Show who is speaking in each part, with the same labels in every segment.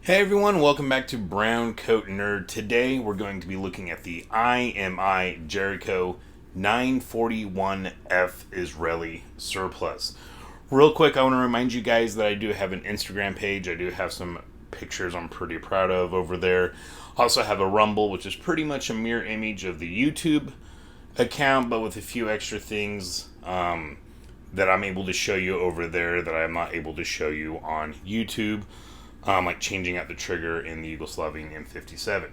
Speaker 1: Hey everyone, welcome back to BrowncoatNerd. Today we're going to be looking at the IMI Jericho 941F Israeli surplus. Real quick, I want to remind you guys that I do have an Instagram page. I do have some pictures I'm pretty proud of over there. Also have a Rumble, which is pretty much a mirror image of the YouTube account, but with a few extra things that I'm able to show you over there that I'm not able to show you on YouTube. Like changing out the trigger in the Yugoslavian M57.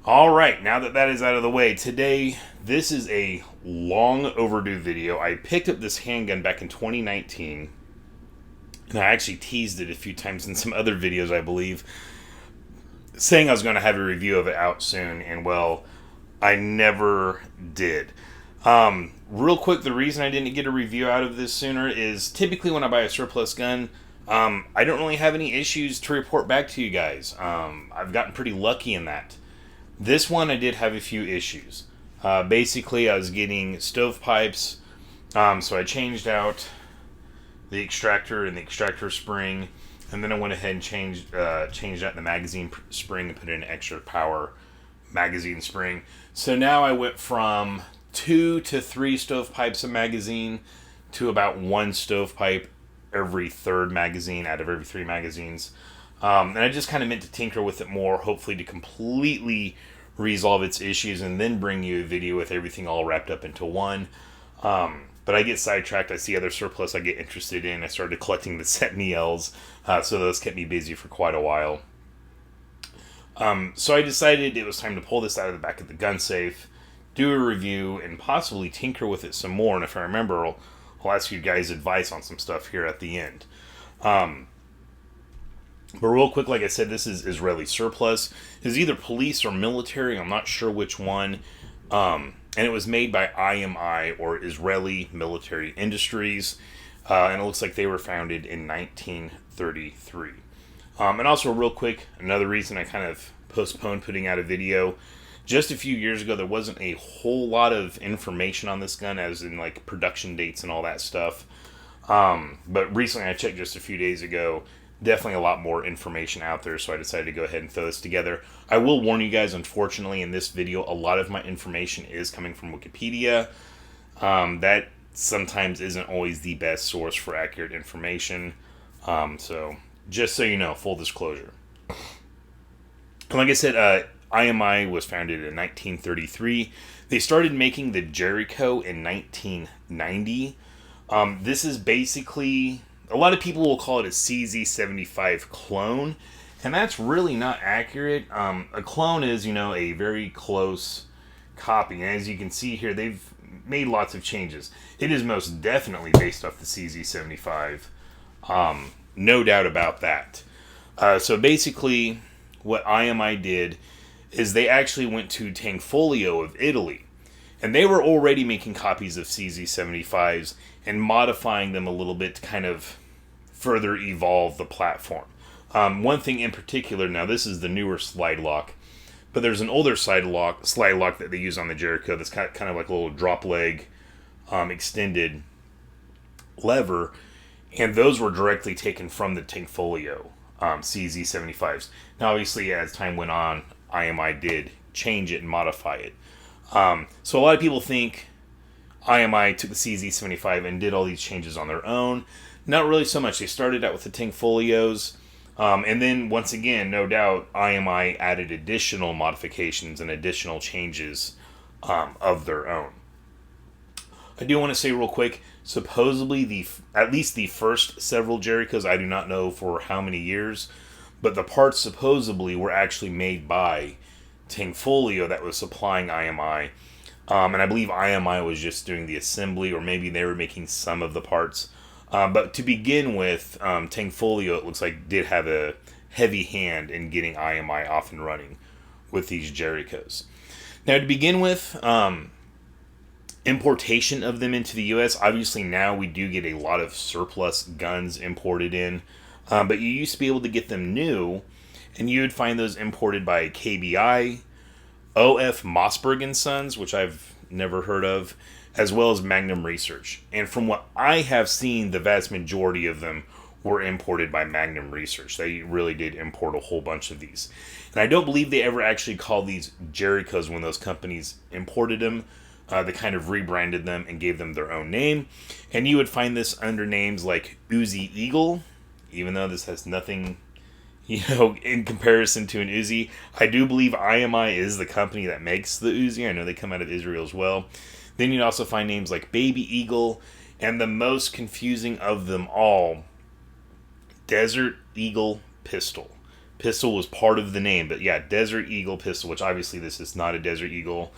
Speaker 1: Alright, now that that is out of the way, today, this is a long overdue video. I picked up this handgun back in 2019, and I actually teased it a few times in some other videos, I believe, saying I was going to have a review of it out soon, and well, I never did. Real quick, the reason I didn't get a review out of this sooner is typically when I buy a surplus gun, I don't really have any issues to report back to you guys. I've gotten pretty lucky in that. This one I did have a few issues. Basically, I was getting stovepipes, so I changed out the extractor and the extractor spring, and then I went ahead and changed out the magazine spring and put in an extra power magazine spring. So now I went from 2 to 3 stovepipes a magazine to about 1 stovepipe every third magazine out of every 3 magazines. And I just kind of meant to tinker with it more, hopefully to completely resolve its issues and then bring you a video with everything all wrapped up into one. But I get sidetracked. I see other surplus I get interested in. I started collecting the Sentinels, so those kept me busy for quite a while. So I decided it was time to pull this out of the back of the gun safe, do a review, and possibly tinker with it some more. And if I remember, I'll ask you guys advice on some stuff here at the end. But real quick, like I said, this is Israeli surplus. It's either police or military. I'm not sure which one. And it was made by IMI, or Israeli Military Industries. And it looks like they were founded in 1933. And also, real quick, another reason I kind of postponed putting out a video. Just a few years ago, there wasn't a whole lot of information on this gun, as in like production dates and all that stuff. But recently, I checked just a few days ago, definitely a lot more information out there, so I decided to go ahead and throw this together. I will warn you guys, unfortunately, in this video, a lot of my information is coming from Wikipedia. That sometimes isn't always the best source for accurate information. So, just so you know, full disclosure. And like I said, IMI was founded in 1933. They started making the Jericho in 1990. This is basically, a lot of people will call it a CZ75 clone, and that's really not accurate. A clone is, a very close copy, and as you can see here, they've made lots of changes. It is most definitely based off the CZ75. No doubt about that. So basically, what IMI did is they actually went to Tanfolio of Italy, and they were already making copies of CZ75s and modifying them a little bit to kind of further evolve the platform. One thing in particular, now this is the newer slide lock, but there's an older slide lock that they use on the Jericho that's kind of like a little drop leg extended lever, and those were directly taken from the Tanfolio CZ75s. Now obviously as time went on, IMI did change it and modify it. So a lot of people think IMI took the CZ75 and did all these changes on their own. Not really so much. They started out with the Tanfolios, and then once again, no doubt, IMI added additional modifications and additional changes of their own. I do want to say real quick, supposedly at least the first several Jerichos, I do not know for how many years, but the parts supposedly were actually made by Tanfolio that was supplying IMI. And I believe IMI was just doing the assembly, or maybe they were making some of the parts. But to begin with, Tanfolio, it looks like, did have a heavy hand in getting IMI off and running with these Jerichos. Now, to begin with, importation of them into the U.S., obviously now we do get a lot of surplus guns imported in. But you used to be able to get them new, and you would find those imported by KBI, O.F. Mossberg & Sons, which I've never heard of, as well as Magnum Research. And from what I have seen, the vast majority of them were imported by Magnum Research. They really did import a whole bunch of these. And I don't believe they ever actually called these Jerichos when those companies imported them. They kind of rebranded them and gave them their own name. And you would find this under names like Uzi Eagle, even though this has nothing, in comparison to an Uzi. I do believe IMI is the company that makes the Uzi. I know they come out of Israel as well. Then you'd also find names like Baby Eagle, and the most confusing of them all, Desert Eagle Pistol. Pistol was part of the name, but yeah, Desert Eagle Pistol, which obviously this is not a Desert Eagle.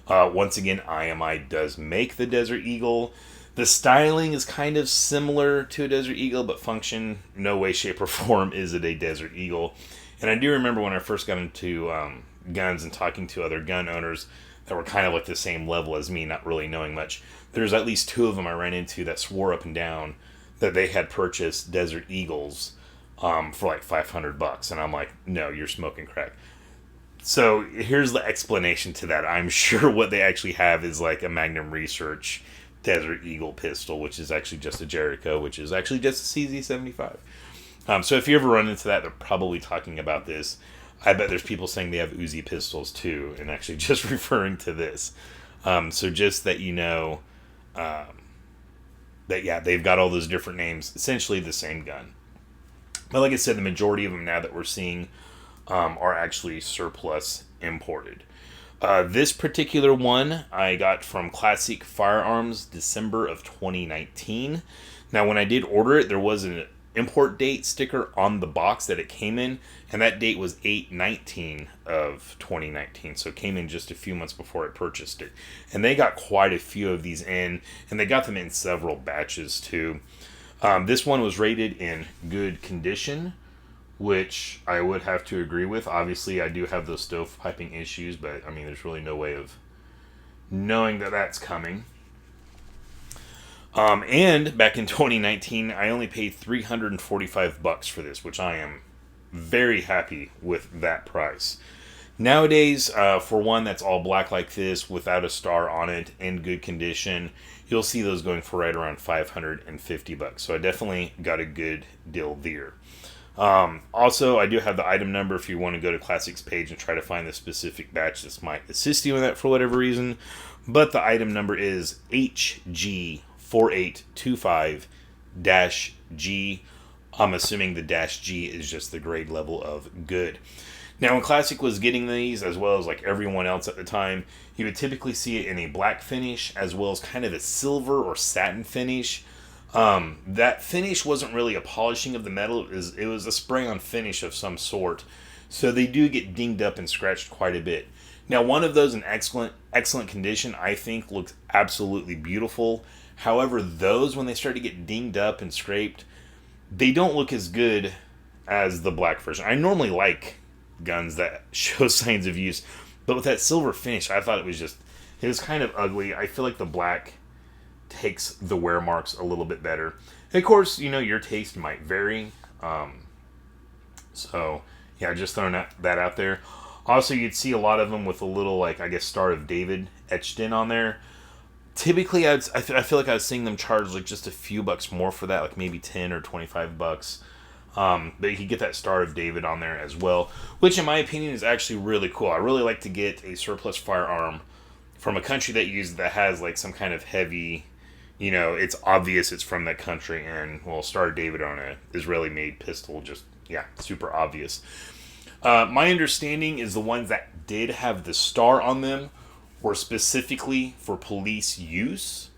Speaker 1: Once again, IMI does make the Desert Eagle. The styling is kind of similar to a Desert Eagle, but function, no way, shape, or form is it a Desert Eagle. And I do remember when I first got into guns and talking to other gun owners that were kind of like the same level as me, not really knowing much. There's at least 2 of them I ran into that swore up and down that they had purchased Desert Eagles for like $500. And I'm like, no, you're smoking crack. So here's the explanation to that. I'm sure what they actually have is like a Magnum Research Desert Eagle pistol, which is actually just a Jericho, which is actually just a CZ75. So if you ever run into that, they're probably talking about this. I bet there's people saying they have Uzi pistols too, and actually just referring to this. So just that you know that, yeah, they've got all those different names, essentially the same gun. But like I said, the majority of them now that we're seeing are actually surplus imported. This particular one I got from Classic Firearms, December of 2019. Now, when I did order it, there was an import date sticker on the box that it came in, and that date was 8/19 of 2019, so it came in just a few months before I purchased it. And they got quite a few of these in, and they got them in several batches too. This one was rated in good condition, which I would have to agree with. Obviously, I do have those stovepiping issues, but I mean, there's really no way of knowing that that's coming. And back in 2019, I only paid $345 for this, which I am very happy with that price. Nowadays, for one that's all black like this, without a star on it, in good condition, you'll see those going for right around $550. So I definitely got a good deal there. Also, I do have the item number if you want to go to Classic's page and try to find the specific batch. This might assist you in that for whatever reason. But the item number is HG4825-G. I'm assuming the -G is just the grade level of good. Now, when Classic was getting these, as well as like everyone else at the time, you would typically see it in a black finish, as well as kind of a silver or satin finish. That finish wasn't really a polishing of the metal. It was a spray-on finish of some sort. So they do get dinged up and scratched quite a bit. Now, one of those in excellent condition, I think, looks absolutely beautiful. However, those, when they start to get dinged up and scraped, they don't look as good as the black version. I normally like guns that show signs of use, but with that silver finish, I thought it was kind of ugly. I feel like the black takes the wear marks a little bit better. And of course, your taste might vary. So, yeah, just throwing that out there. Also, you'd see a lot of them with a little, Star of David etched in on there. Typically, I feel like I was seeing them charge just a few bucks more for that, like maybe $10 or $25. But you could get that Star of David on there as well, which in my opinion is actually really cool. I really like to get a surplus firearm from a country that has some kind of heavy, it's obvious it's from that country, and Star of David on a Israeli made pistol, super obvious. My understanding is the ones that did have the star on them were specifically for police use.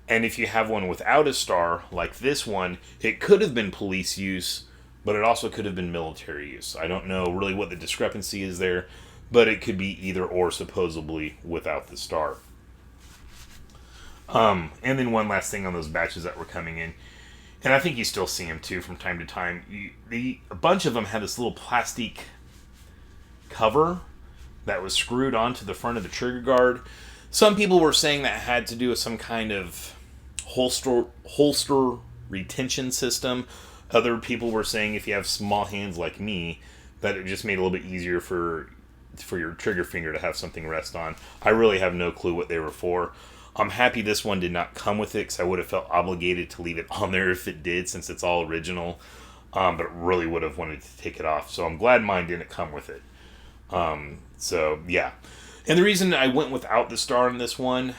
Speaker 1: And if you have one without a star, like this one, it could have been police use, but it also could have been military use. I don't know really what the discrepancy is there, but it could be either or, supposedly, without the star. And then one last thing on those batches that were coming in, and I think you still see them too from time to time. A bunch of them had this little plastic cover that was screwed onto the front of the trigger guard. Some people were saying that had to do with some kind of holster retention system. Other people were saying if you have small hands like me, that it just made it a little bit easier for your trigger finger to have something rest on. I really have no clue what they were for. I'm happy this one did not come with it, because I would have felt obligated to leave it on there if it did, since it's all original. But really would have wanted to take it off. So I'm glad mine didn't come with it. So, yeah. And the reason I went without the star in this one,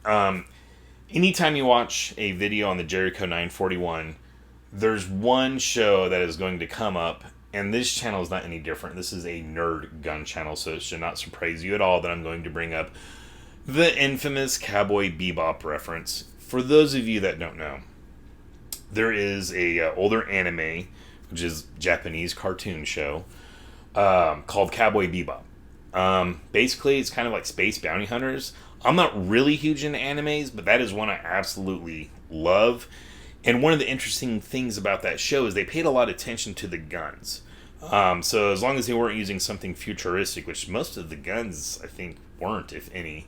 Speaker 1: anytime you watch a video on the Jericho 941, there's one show that is going to come up, and this channel is not any different. This is a nerd gun channel, so it should not surprise you at all that I'm going to bring up the infamous Cowboy Bebop reference. For those of you that don't know, there is a older anime, which is Japanese cartoon show, called Cowboy Bebop. Basically, it's kind of like Space Bounty Hunters. I'm not really huge into animes, but that is one I absolutely love. And one of the interesting things about that show is they paid a lot of attention to the guns. So as long as they weren't using something futuristic, which most of the guns, I think, weren't, if any.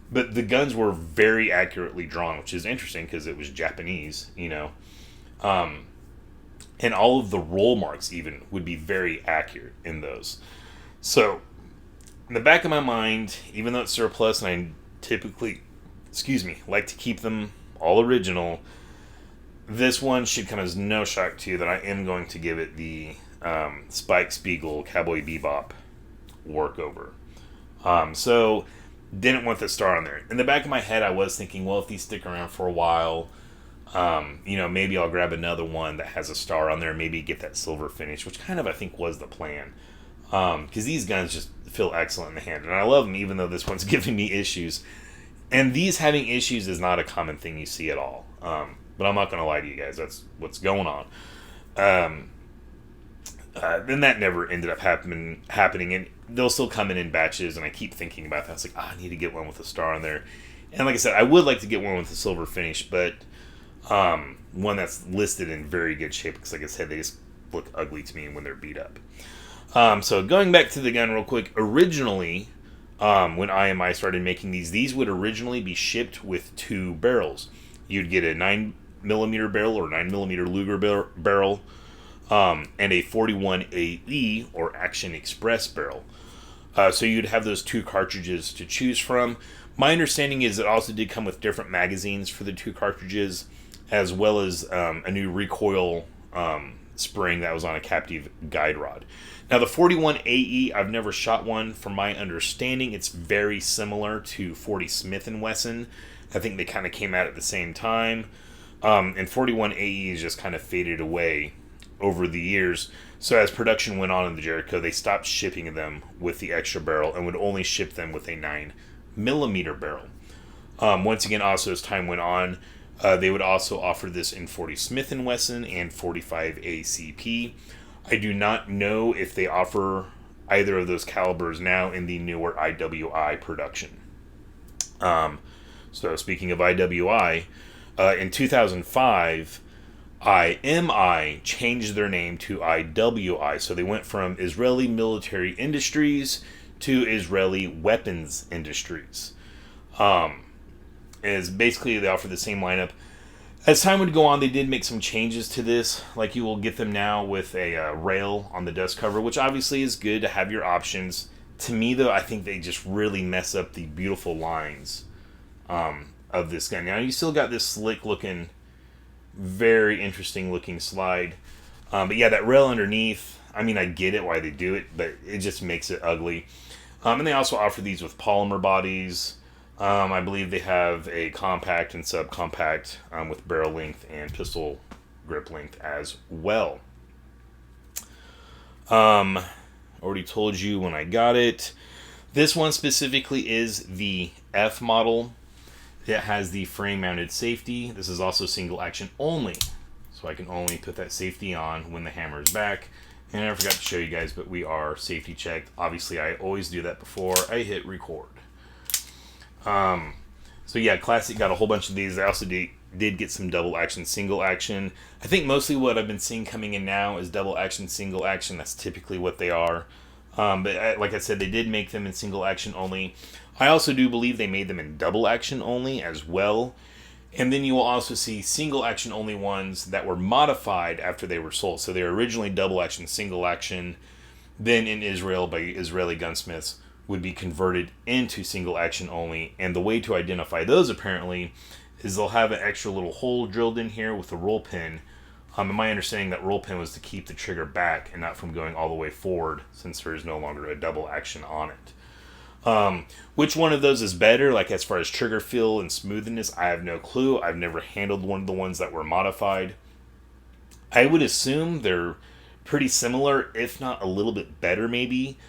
Speaker 1: But the guns were very accurately drawn, which is interesting because it was Japanese, you know. And all of the roll marks even would be very accurate in those. So, in the back of my mind, even though it's surplus and I typically, like to keep them all original, this one should come as no shock to you that I am going to give it the Spike Spiegel Cowboy Bebop workover. So, didn't want the star on there. In the back of my head, I was thinking, well, if these stick around for a while, maybe I'll grab another one that has a star on there, maybe get that silver finish, which kind of, I think, was the plan. Because these guns just feel excellent in the hand, and I love them, even though this one's giving me issues. And these having issues is not a common thing you see at all. But I'm not going to lie to you guys, that's what's going on. Then that never ended up happening, and they'll still come in batches, and I keep thinking about that. It's like, I need to get one with a star on there. And like I said, I would like to get one with a silver finish, but one that's listed in very good shape, because like I said, they just look ugly to me when they're beat up. So going back to the gun real quick, originally, when IMI started making these would originally be shipped with 2 barrels. You'd get a 9mm barrel or 9mm Luger barrel, and a 41 AE or Action Express barrel. So you'd have those 2 cartridges to choose from. My understanding is it also did come with different magazines for the 2 cartridges, as well as a new recoil spring that was on a captive guide rod. Now the 41 AE, I've never shot one. From my understanding, it's very similar to 40 Smith & Wesson. I think they kind of came out at the same time. And 41 AE is just kind of faded away over the years. So as production went on in the Jericho, they stopped shipping them with the extra barrel and would only ship them with a 9mm barrel. Once again, also as time went on, they would also offer this in 40 Smith & Wesson and 45 ACP. I do not know if they offer either of those calibers now in the newer IWI production. So speaking of IWI, in 2005, IMI changed their name to IWI. So they went from Israeli Military Industries to Israeli Weapons Industries. As basically they offer the same lineup. As time would go on, they did make some changes to this. Like you will get them now with a rail on the dust cover, which obviously is good to have your options. To me, though, I think they just really mess up the beautiful lines of this gun. Now, you still got this slick-looking, very interesting-looking slide. But yeah, that rail underneath, I mean, I get it why they do it, but it just makes it ugly. And they also offer these with polymer bodies. I believe they have a compact and subcompact with barrel length and pistol grip length as well. Already told you when I got it. This one specifically is the F model. It has the frame-mounted safety. This is also single action only, so I can only put that safety on when the hammer is back. And I forgot to show you guys, but we are safety checked. Obviously, I always do that before I hit record. So yeah, Classic got a whole bunch of these. I also did get some double action, single action. I think mostly what I've been seeing coming in now is double action, single action. That's typically what they are. But like I said, they did make them in single action only. I also do believe they made them in double action only as well. And then you will also see single action only ones that were modified after they were sold. So they were originally double action, single action, then in Israel by Israeli gunsmiths would be converted into single action only. And the way to identify those apparently is they'll have an extra little hole drilled in here with a roll pin. In my understanding, that roll pin was to keep the trigger back and not from going all the way forward, since there is no longer a double action on it. Which one of those is better, like as far as trigger feel and smoothness, I have no clue. I've never handled one of the ones that were modified. I would assume they're pretty similar, if not a little bit better maybe.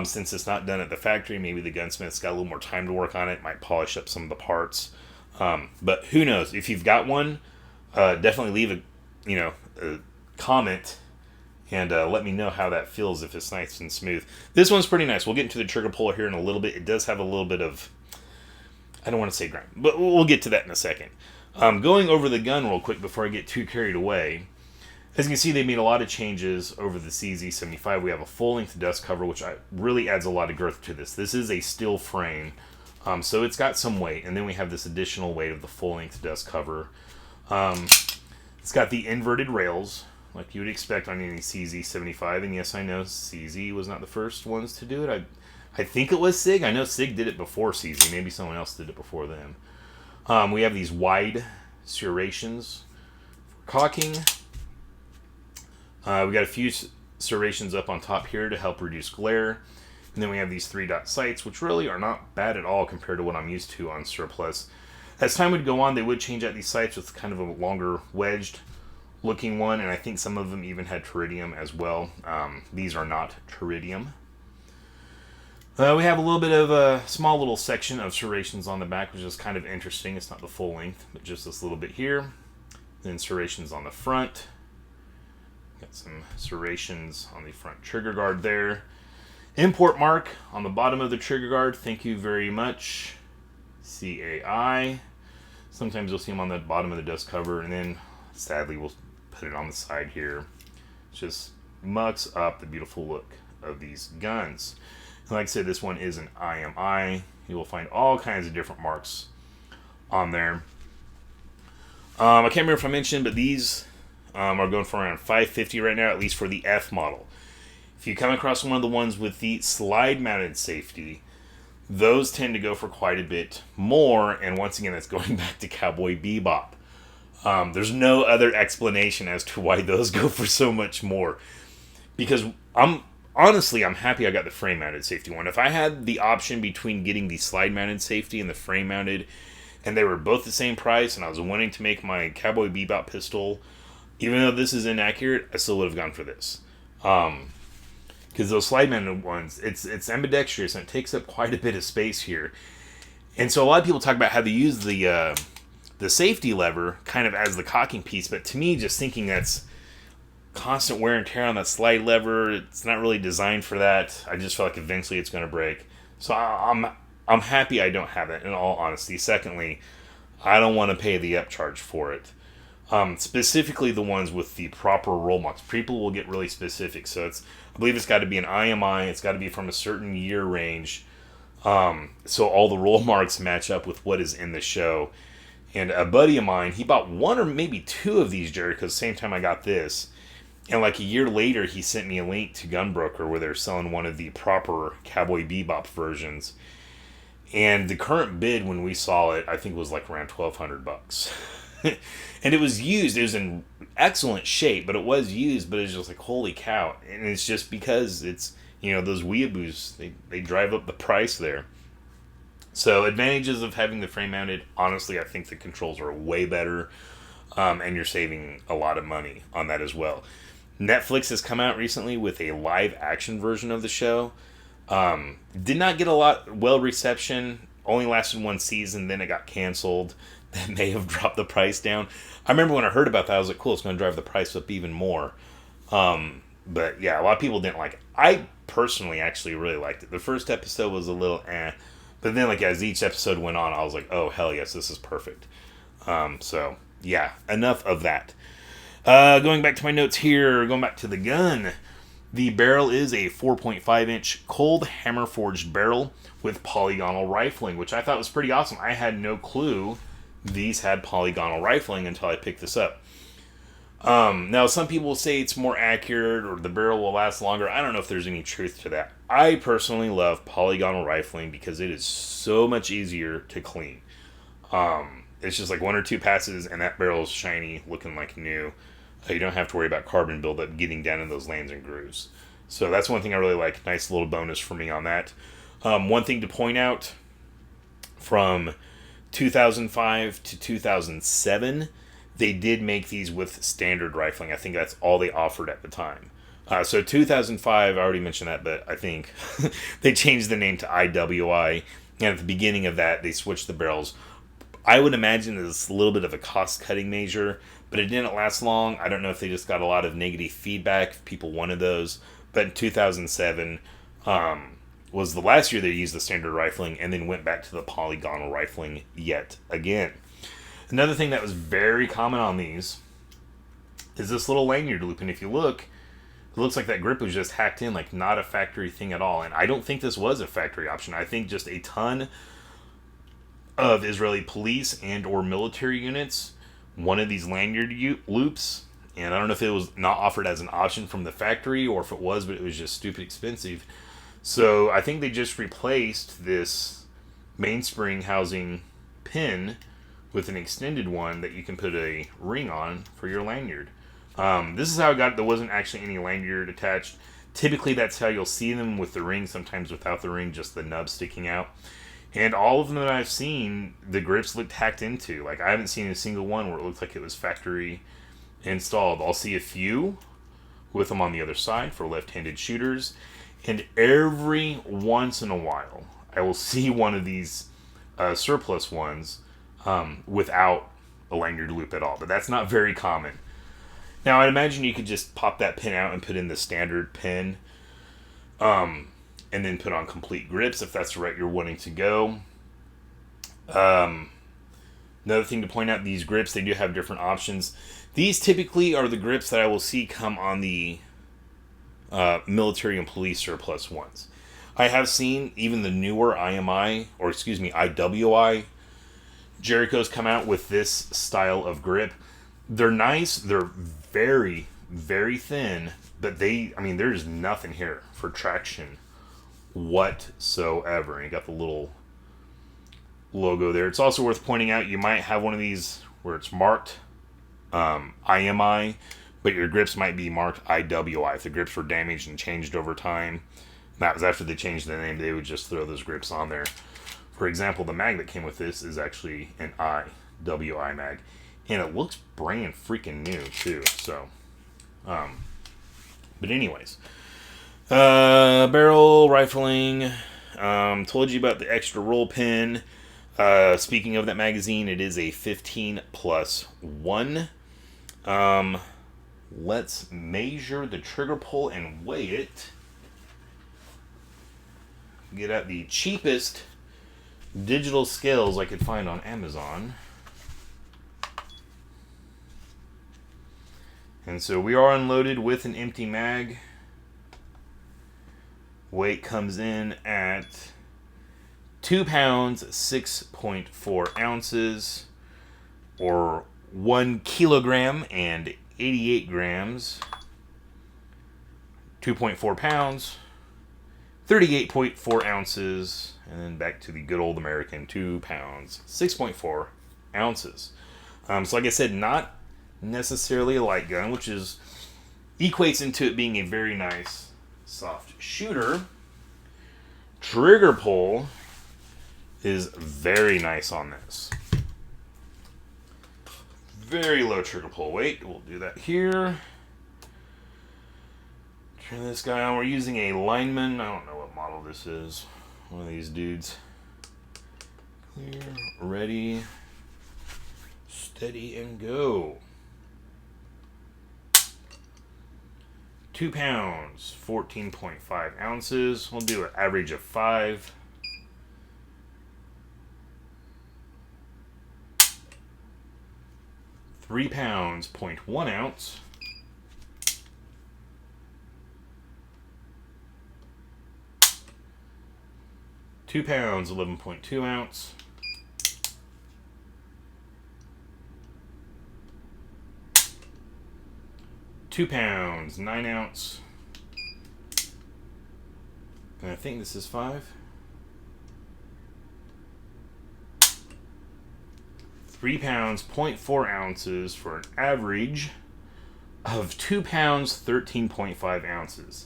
Speaker 1: Since it's not done at the factory, maybe the gunsmith's got a little more time to work on it, might polish up some of the parts. But who knows? If you've got one, definitely leave a comment and let me know how that feels, if it's nice and smooth. This one's pretty nice. We'll get into the trigger puller here in a little bit. It does have a little bit of, I don't want to say grind, but we'll get to that in a second. Going over the gun real quick before I get too carried away. As you can see, they made a lot of changes over the CZ75. We have a full-length dust cover, which really adds a lot of girth to this. This is a steel frame, so it's got some weight. And then we have this additional weight of the full-length dust cover. It's got the inverted rails, like you would expect on any CZ75. And yes, I know CZ was not the first ones to do it. I think it was SIG. I know SIG did it before CZ. Maybe someone else did it before them. We have these wide serrations for cocking. We got a few serrations up on top here to help reduce glare. And then we have these 3-dot sights, which really are not bad at all compared to what I'm used to on surplus. As time would go on, they would change out these sights with kind of a longer wedged looking one, and I think some of them even had Teridium as well. These are not Teridium. We have a little bit of a small little section of serrations on the back, which is kind of interesting. It's not the full length, but just this little bit here. Then serrations on the front. Got some serrations on the front trigger guard there. Import mark on the bottom of the trigger guard. Thank you very much. CAI. Sometimes you'll see them on the bottom of the dust cover, and then sadly we'll put it on the side here. It just mucks up the beautiful look of these guns. And like I said, this one is an IMI. You will find all kinds of different marks on there. I can't remember if I mentioned, but these are going for around $550 right now, at least for the F model. If you come across one of the ones with the slide mounted safety, those tend to go for quite a bit more, and once again, that's going back to Cowboy Bebop. There's no other explanation as to why those go for so much more. Because I'm happy I got the frame-mounted safety one. If I had the option between getting the slide-mounted safety and the frame-mounted, and they were both the same price, and I was wanting to make my Cowboy Bebop pistol, even though this is inaccurate, I still would have gone for this. Because those slide-mounted ones, it's ambidextrous, and it takes up quite a bit of space here. And so a lot of people talk about how they use the safety lever kind of as the cocking piece, but to me, just thinking that's constant wear and tear on that slide lever, it's not really designed for that. I just feel like eventually it's going to break. So I'm happy I don't have that, in all honesty. Secondly, I don't want to pay the upcharge for it. Specifically the ones with the proper roll marks. People will get really specific, so I believe it's got to be an IMI, it's got to be from a certain year range, so all the roll marks match up with what is in the show. And a buddy of mine, he bought one or maybe two of these Jerichos the same time I got this, and like a year later he sent me a link to Gunbroker where they're selling one of the proper Cowboy Bebop versions, and the current bid when we saw it, I think was like around $1,200. And it was used. It was in excellent shape, but it was used. But it's just like, holy cow! And it's just because it's, those weeaboos, they drive up the price there. So advantages of having the frame mounted. Honestly, I think the controls are way better, and you're saving a lot of money on that as well. Netflix has come out recently with a live action version of the show. Did not get a lot well reception. Only lasted one season. Then it got canceled. That may have dropped the price down. I remember when I heard about that, I was like, cool, it's going to drive the price up even more. But yeah, a lot of people didn't like it. I personally actually really liked it. The first episode was a little but then like as each episode went on, I was like, oh, hell yes, this is perfect. So yeah, enough of that. Going back to my notes here, going back to the gun. The barrel is a 4.5-inch cold hammer forged barrel with polygonal rifling, which I thought was pretty awesome. I had no clue these had polygonal rifling until I picked this up. Now, some people say it's more accurate or the barrel will last longer. I don't know if there's any truth to that. I personally love polygonal rifling because it is so much easier to clean. It's just like one or two passes and that barrel is shiny, looking like new. You don't have to worry about carbon buildup getting down in those lands and grooves. So that's one thing I really like. Nice little bonus for me on that. One thing to point out, from 2005 to 2007, they did make these with standard rifling. I think that's all they offered at the time. So 2005, I already mentioned that, but I think they changed the name to IWI. And at the beginning of that, they switched the barrels. I would imagine it's a little bit of a cost-cutting measure, but it didn't last long. I don't know if they just got a lot of negative feedback, if people wanted those. But in 2007 was the last year they used the standard rifling and then went back to the polygonal rifling yet again. Another thing that was very common on these is this little lanyard loop. And if you look, it looks like that grip was just hacked in, like not a factory thing at all. And I don't think this was a factory option. I think just a ton of Israeli police and or military units wanted these lanyard loops. And I don't know if it was not offered as an option from the factory or if it was, but it was just stupid expensive. So I think they just replaced this mainspring housing pin with an extended one that you can put a ring on for your lanyard. This is how I got it. There wasn't actually any lanyard attached. Typically that's how you'll see them, with the ring, sometimes without the ring, just the nub sticking out. And all of them that I've seen, the grips looked hacked into. Like, I haven't seen a single one where it looked like it was factory installed. I'll see a few with them on the other side for left-handed shooters. And every once in a while, I will see one of these surplus ones without a lanyard loop at all. But that's not very common. Now, I'd imagine you could just pop that pin out and put in the standard pin. And then put on complete grips if that's the route you're wanting to go. Another thing to point out, these grips, they do have different options. These typically are the grips that I will see come on the military and police surplus ones. I have seen even the newer IWI Jerichos come out with this style of grip. They're nice. They're very, very thin, but there's nothing here for traction whatsoever. And you got the little logo there. It's also worth pointing out, you might have one of these where it's marked IMI, but your grips might be marked IWI. If the grips were damaged and changed over time, that was after they changed the name, they would just throw those grips on there. For example, the mag that came with this is actually an IWI mag, and it looks brand freaking new too. So but anyways, barrel rifling, told you about the extra roll pin. Speaking of that magazine, it is a 15+1. Let's measure the trigger pull and weigh it. Get out the cheapest digital scales I could find on Amazon. And so we are unloaded with an empty mag. Weight comes in at 2 pounds, 6.4 ounces, or 1 kilogram and 88 grams. 2.4 pounds, 38.4 ounces, and then back to the good old American 2 pounds, 6.4 ounces. So like I said, not necessarily a light gun, which equates into it being a very nice soft shooter. Trigger pull is very nice on this. Very low trigger pull weight. We'll do that here. Turn this guy on. We're using a Lineman. I don't know what model this is. One of these dudes. Clear, ready, steady, and go. 2 pounds, 14.5 ounces. We'll do an average of 5. £3 pounds, 0.1 ounce. 2 pounds, 11.2 ounce. 2 pounds, 9 ounce. And I think this is 5. 3 pounds, 0.4 ounces for an average of 2 pounds, 13.5 ounces.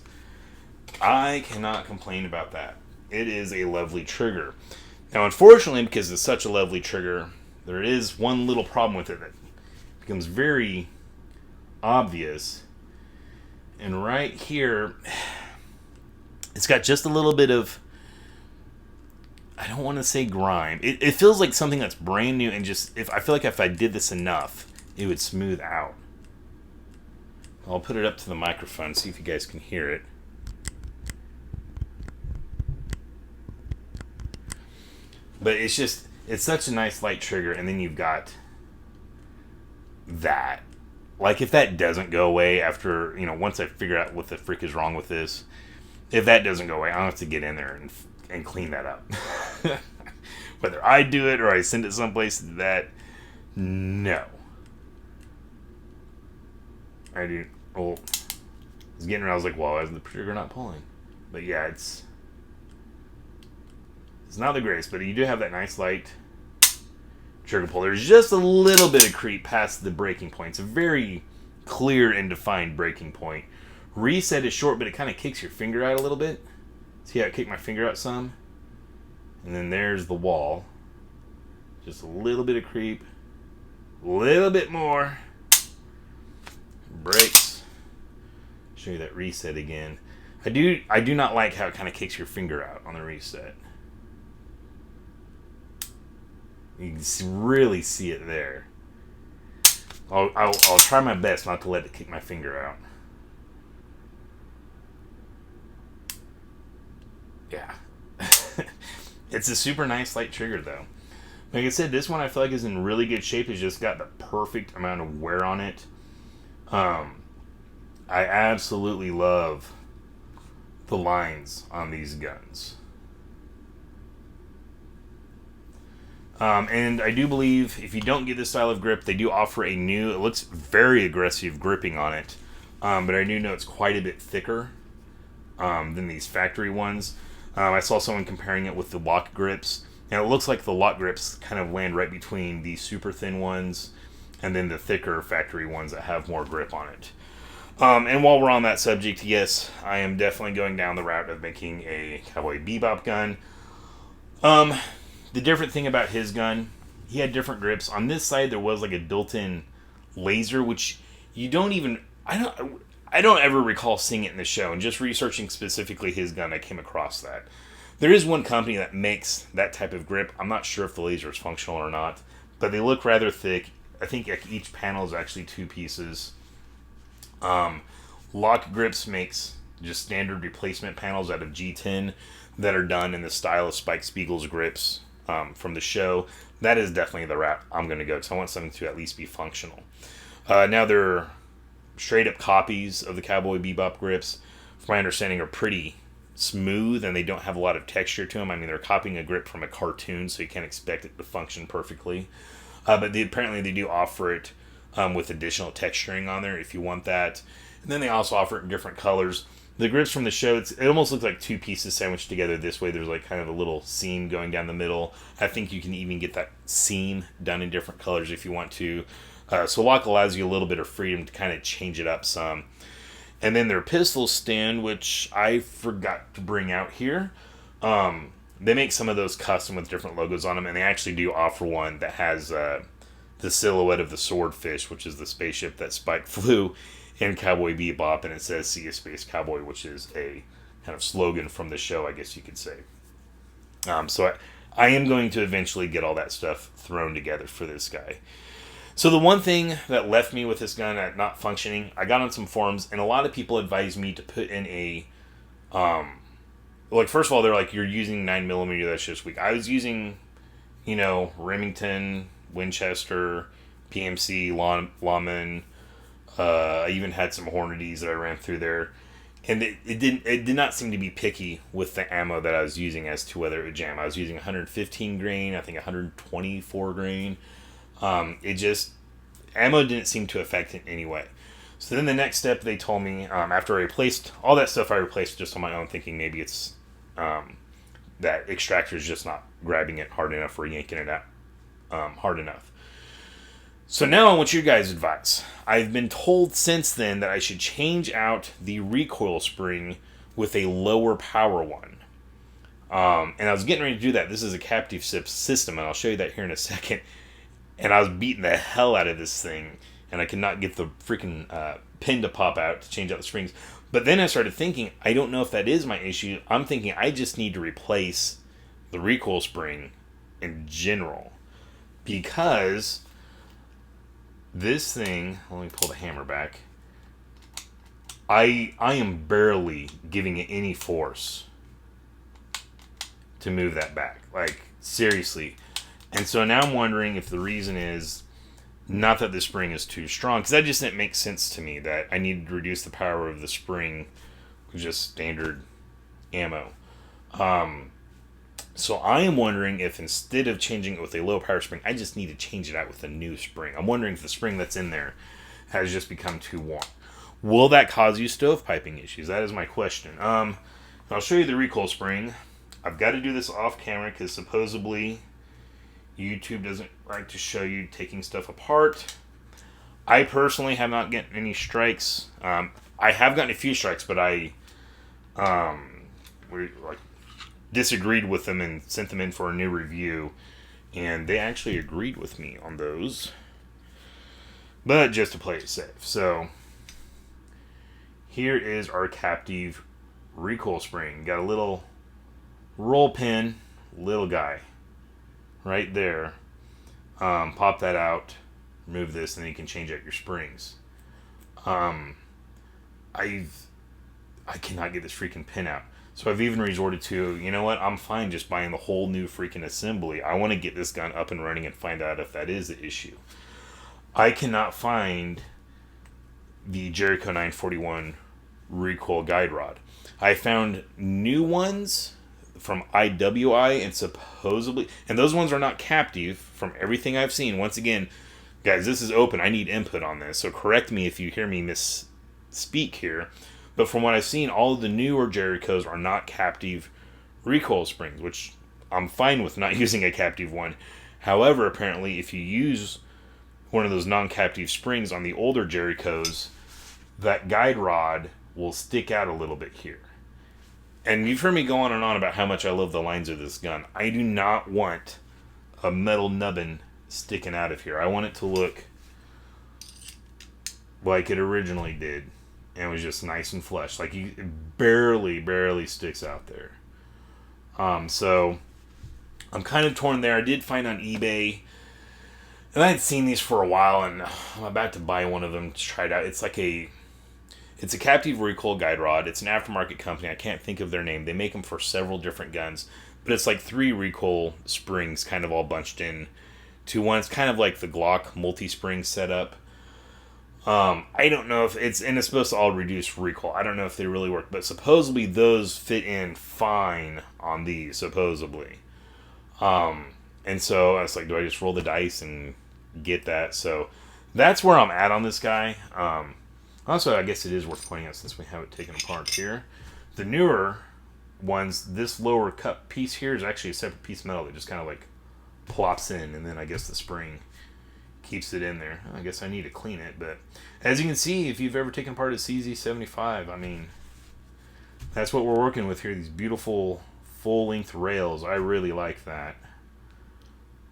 Speaker 1: I cannot complain about that. It is a lovely trigger. Now, unfortunately, because it's such a lovely trigger, there is one little problem with it that becomes very obvious. And right here, it's got just a little bit of, I don't want to say grime. It feels like something that's brand new, and just, I feel like if I did this enough, it would smooth out. I'll put it up to the microphone, see if you guys can hear it. But it's just, it's such a nice light trigger, and then you've got that. Like, if that doesn't go away after, once I figure out what the frick is wrong with this, if that doesn't go away, I'll have to get in there and clean that up. Whether I do it or I send it someplace to do that, no. I do. Well, I was getting around, I was like, well, why is the trigger not pulling? But yeah, it's not the greatest, but you do have that nice light trigger pull. There's just a little bit of creep past the breaking point. It's a very clear and defined breaking point. Reset is short, but it kind of kicks your finger out a little bit. See how it kicked my finger out some? And then there's the wall. Just a little bit of creep. A little bit more. Breaks. Show you that reset again. I do not like how it kind of kicks your finger out on the reset. You can really see it there. I'll try my best not to let it kick my finger out. Yeah. It's a super nice light trigger though. Like I said, this one I feel like is in really good shape. It's just got the perfect amount of wear on it. I absolutely love the lines on these guns. And I do believe if you don't get this style of grip, they do offer a new, it looks very aggressive gripping on it. But I do know it's quite a bit thicker than these factory ones. I saw someone comparing it with the lock grips. And it looks like the lock grips kind of land right between the super thin ones and then the thicker factory ones that have more grip on it. And while we're on that subject, yes, I am definitely going down the route of making a Cowboy Bebop gun. The different thing about his gun, he had different grips. On this side, there was like a built-in laser, which you don't even, I don't ever recall seeing it in the show. And just researching specifically his gun, I came across that. There is one company that makes that type of grip. I'm not sure if the laser is functional or not, but they look rather thick. I think each panel is actually 2 pieces. Lock Grips makes just standard replacement panels out of G10 that are done in the style of Spike Spiegel's grips from the show. That is definitely the route I'm going to go, because I want something to at least be functional. Now, they're straight up copies of the Cowboy Bebop grips. From my understanding, are pretty smooth and they don't have a lot of texture to them. I mean, they're copying a grip from a cartoon, so you can't expect it to function perfectly. But apparently they do offer it with additional texturing on there if you want that. And then they also offer it in different colors. The grips from the show, it almost looks like 2 pieces sandwiched together this way. There's like kind of a little seam going down the middle. I think you can even get that seam done in different colors if you want to. So lock allows you a little bit of freedom to kind of change it up some. And then their pistol stand, which I forgot to bring out here. They make some of those custom with different logos on them, and they actually do offer one that has the silhouette of the swordfish, which is the spaceship that Spike flew in Cowboy Bebop, and it says "See a Space Cowboy," which is a kind of slogan from the show, I guess you could say. So I am going to eventually get all that stuff thrown together for this guy. So the one thing that left me with this gun at not functioning, I got on some forums, and a lot of people advised me to put in a, like, first of all, they're like, you're using 9mm, that's just weak. I was using, Remington, Winchester, PMC, Lawman. I even had some Hornadies that I ran through there, and it did not seem to be picky with the ammo that I was using as to whether it would jam. I was using 115 grain, I think 124 grain. Ammo didn't seem to affect it anyway. So then the next step they told me, after I replaced all that stuff, I replaced just on my own, thinking maybe it's that extractor is just not grabbing it hard enough or yanking it out hard enough. So now I want your guys' advice. I've been told since then that I should change out the recoil spring with a lower power one. And I was getting ready to do that. This is a captive system, and I'll show you that here in a second. And I was beating the hell out of this thing, and I could not get the freaking pin to pop out to change out the springs. But then I started thinking, I don't know if that is my issue. I'm thinking I just need to replace the recoil spring in general. Because this thing, let me pull the hammer back. I am barely giving it any force to move that back. Like, seriously. And so now I'm wondering if the reason is not that the spring is too strong, because that just didn't make sense to me, that I needed to reduce the power of the spring with just standard ammo. So I am wondering if instead of changing it with a low power spring, I just need to change it out with a new spring. I'm wondering if the spring that's in there has just become too warm. Will that cause you stovepiping issues? That is my question. I'll show you the recoil spring. I've got to do this off camera because supposedly YouTube doesn't like to show you taking stuff apart. I personally have not gotten any strikes. I have gotten a few strikes, but I disagreed with them and sent them in for a new review, and they actually agreed with me on those. But just to play it safe. So here is our captive recoil spring. Got a little roll pin, little guy right there. Pop that out, remove this, and then you can change out your springs. I cannot get this freaking pin out. So I've even resorted to, you know what, I'm fine just buying the whole new freaking assembly. I want to get this gun up and running and find out if that is the issue. I cannot find the Jericho 941 recoil guide rod. I found new ones from IWI and supposedly, and those ones are not captive from everything I've seen. Once again, guys, this is open. I need input on this, so correct me if you hear me misspeak here. But from what I've seen, all of the newer Jerichos are not captive recoil springs, which I'm fine with not using a captive one. However, apparently, if you use one of those non-captive springs on the older Jerichos, that guide rod will stick out a little bit here. And you've heard me go on and on about how much I love the lines of this gun. I do not want a metal nubbin sticking out of here. I want it to look like it originally did. And it was just nice and flush. Like, it barely sticks out there. So, I'm kind of torn there. I did find on eBay, and I had seen these for a while, and I'm about to buy one of them to try it out. It's a captive recoil guide rod. It's an aftermarket company. I can't think of their name. They make them for several different guns. But it's like 3 recoil springs kind of all bunched in to one. It's kind of like the Glock multi-spring setup. I don't know if it's supposed to all reduce recoil. I don't know if they really work, but supposedly those fit in fine on these, supposedly. And so I was like, do I just roll the dice and get that? So that's where I'm at on this guy. Also, I guess it is worth pointing out, since we have it taken apart here, the newer ones, this lower cut piece here is actually a separate piece of metal that just kind of like plops in, and then I guess the spring keeps it in there. I guess I need to clean it, but as you can see, if you've ever taken part of CZ75, I mean, that's what we're working with here, these beautiful full-length rails. I really like that.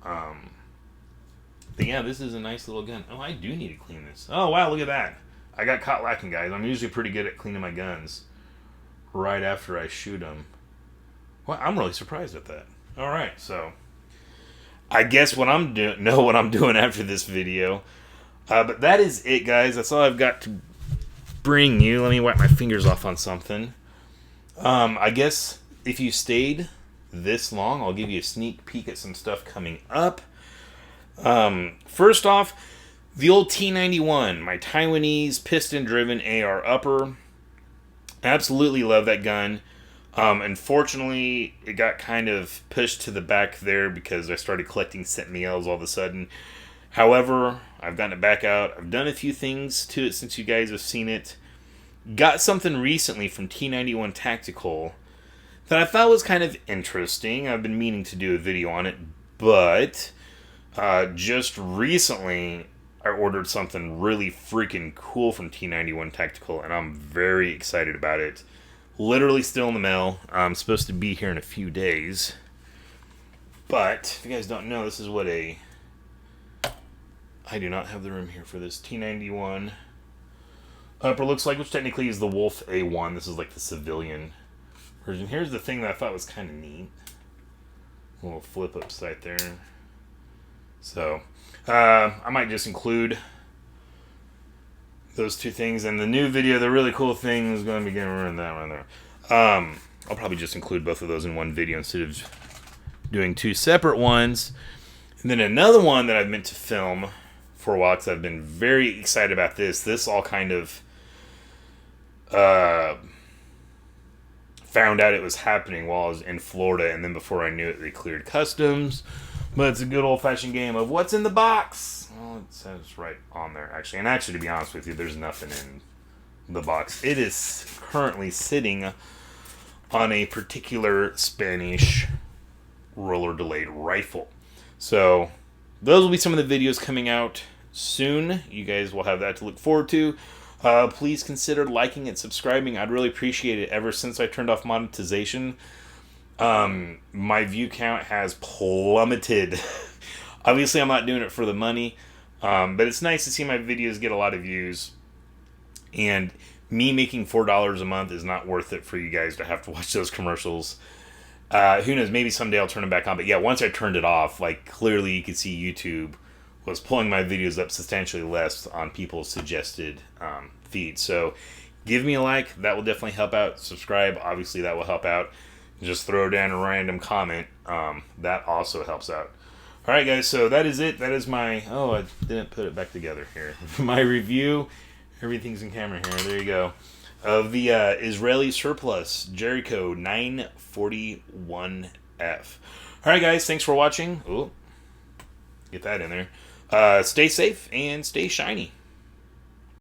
Speaker 1: But yeah, this is a nice little gun. Oh, I do need to clean this. Oh, wow, look at that. I got caught lacking, guys. I'm usually pretty good at cleaning my guns right after I shoot them. Well, I'm really surprised at that. All right, so I guess what I'm doing after this video. But that is it, guys. That's all I've got to bring you. Let me wipe my fingers off on something. I guess if you stayed this long, I'll give you a sneak peek at some stuff coming up. First off, the old T91, my Taiwanese piston-driven AR upper. Absolutely love that gun. Unfortunately, it got kind of pushed to the back there because I started collecting Sentinels all of a sudden. However, I've gotten it back out. I've done a few things to it since you guys have seen it. Got something recently from T91 Tactical that I thought was kind of interesting. I've been meaning to do a video on it, but just recently I ordered something really freaking cool from T91 Tactical, and I'm very excited about it. Literally still in the mail. I'm supposed to be here in a few days. But, if you guys don't know, this is what I do not have the room here for this. T91 upper looks like, which technically is the Wolf A1. This is like the civilian version. Here's the thing that I thought was kind of neat. A little flip up sight there. So, I might just include those two things. And the new video, the really cool thing is going to be getting rid of that right there. I'll probably just include both of those in one video instead of doing two separate ones. And then another one that I've meant to film for a while, because I've been very excited about this. This all kind of found out it was happening while I was in Florida, and then before I knew it, they cleared customs. But it's a good old-fashioned game of what's in the box. Well, it says right on there, actually. And actually, to be honest with you, there's nothing in the box. It is currently sitting on a particular Spanish roller-delayed rifle. So, those will be some of the videos coming out soon. You guys will have that to look forward to. Please consider liking and subscribing. I'd really appreciate it. Ever since I turned off monetization, my view count has plummeted. Obviously, I'm not doing it for the money, but it's nice to see my videos get a lot of views. And me making $4 a month is not worth it for you guys to have to watch those commercials. Who knows, maybe someday I'll turn them back on. But yeah, once I turned it off, like, clearly you could see YouTube was pulling my videos up substantially less on people's suggested feeds. So give me a like. That will definitely help out. Subscribe. Obviously, that will help out. Just throw down a random comment. That also helps out. All right, guys. So that is it. That is my... Oh, I didn't put it back together here. My review. Everything's in camera here. There you go. Of the Israeli surplus Jericho 941F. Alright guys, thanks for watching. Ooh, get that in there. Stay safe and stay shiny.